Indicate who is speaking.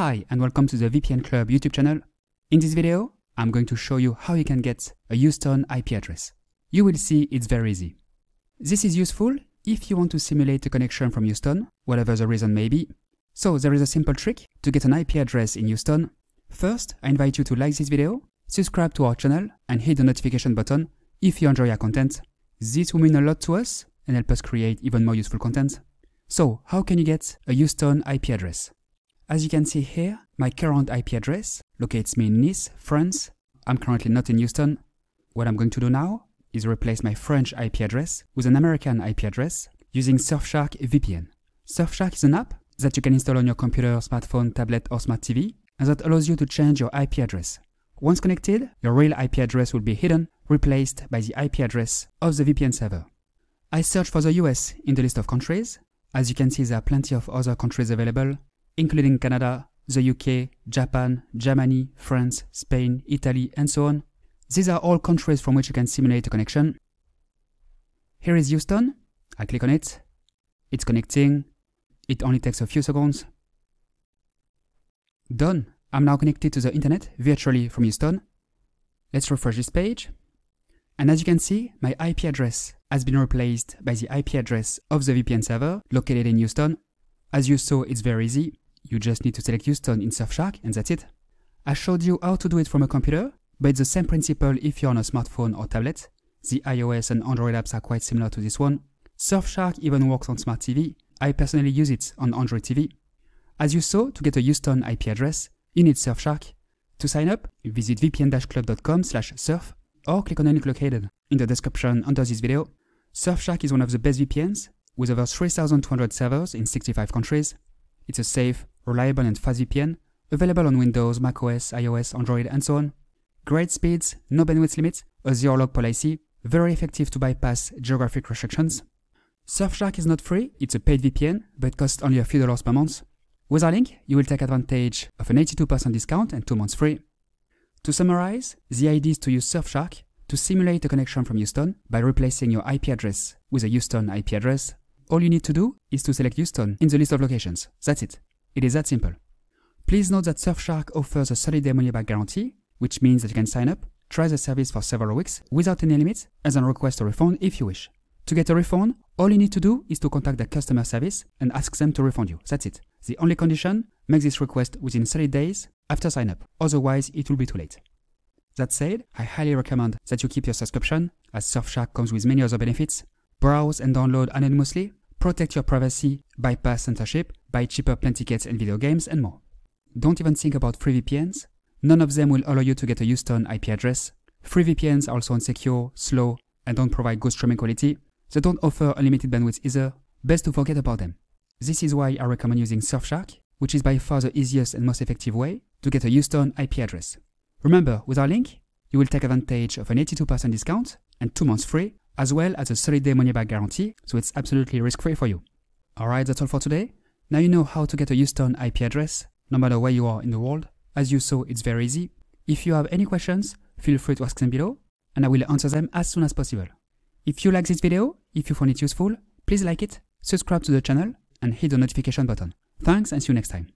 Speaker 1: Hi and welcome to the VPN Club YouTube channel. In this video, I'm going to show you how you can get a Houston IP address. You will see it's very easy. This is useful if you want to simulate a connection from Houston, whatever the reason may be. So there is a simple trick to get an IP address in Houston. First, I invite you to like this video, subscribe to our channel and hit the notification button if you enjoy our content. This will mean a lot to us and help us create even more useful content. So how can you get a Houston IP address? As you can see here, my current IP address locates me in Nice, France. I'm currently not in Houston. What I'm going to do now is replace my French IP address with an American IP address using Surfshark VPN. Surfshark is an app that you can install on your computer, smartphone, tablet or smart TV, and that allows you to change your IP address. Once connected, your real IP address will be hidden, replaced by the IP address of the VPN server. I searched for the US in the list of countries. As you can see, there are plenty of other countries available, including Canada, the UK, Japan, Germany, France, Spain, Italy, and so on. These are all countries from which you can simulate a connection. Here is Houston. I click on it. It's connecting. It only takes a few seconds. Done. I'm now connected to the internet virtually from Houston. Let's refresh this page. And as you can see, my IP address has been replaced by the IP address of the VPN server located in Houston. As you saw, it's very easy. You just need to select Houston in Surfshark and that's it. I showed you how to do it from a computer, but it's the same principle if you're on a smartphone or tablet. The iOS and Android apps are quite similar to this one. Surfshark even works on smart TV. I personally use it on Android TV. As you saw, to get a Houston IP address, you need Surfshark. To sign up, visit vpn-club.com/surf or click on the link located in the description under this video. Surfshark is one of the best VPNs with over 3,200 servers in 65 countries. It's a safe, reliable and fast VPN, available on Windows, macOS, iOS, Android and so on. Great speeds, no bandwidth limits, a zero-log policy, very effective to bypass geographic restrictions. Surfshark is not free, it's a paid VPN, but costs only a few dollars per month. With our link, you will take advantage of an 82% discount and 2 months free. To summarize, the idea is to use Surfshark to simulate a connection from Houston by replacing your IP address with a Houston IP address. All you need to do is to select Houston in the list of locations. That's it. It is that simple. Please note that Surfshark offers a 30-day money-back guarantee, which means that you can sign up, try the service for several weeks without any limits, and then request a refund if you wish. To get a refund, all you need to do is to contact the customer service and ask them to refund you. That's it. The only condition, make this request within 30 days after sign up. Otherwise, it will be too late. That said, I highly recommend that you keep your subscription, as Surfshark comes with many other benefits. Browse and download anonymously, protect your privacy, bypass censorship, buy cheaper plane tickets and video games, and more. Don't even think about free VPNs. None of them will allow you to get a Houston IP address. Free VPNs are also insecure, slow, and don't provide good streaming quality. They don't offer unlimited bandwidth either. Best to forget about them. This is why I recommend using Surfshark, which is by far the easiest and most effective way to get a Houston IP address. Remember, with our link, you will take advantage of an 82% discount and 2 months free, as well as a 30-day money-back guarantee, so it's absolutely risk-free for you. Alright, that's all for today. Now you know how to get a Houston IP address, no matter where you are in the world. As you saw, it's very easy. If you have any questions, feel free to ask them below, and I will answer them as soon as possible. If you like this video, if you found it useful, please like it, subscribe to the channel, and hit the notification button. Thanks and see you next time.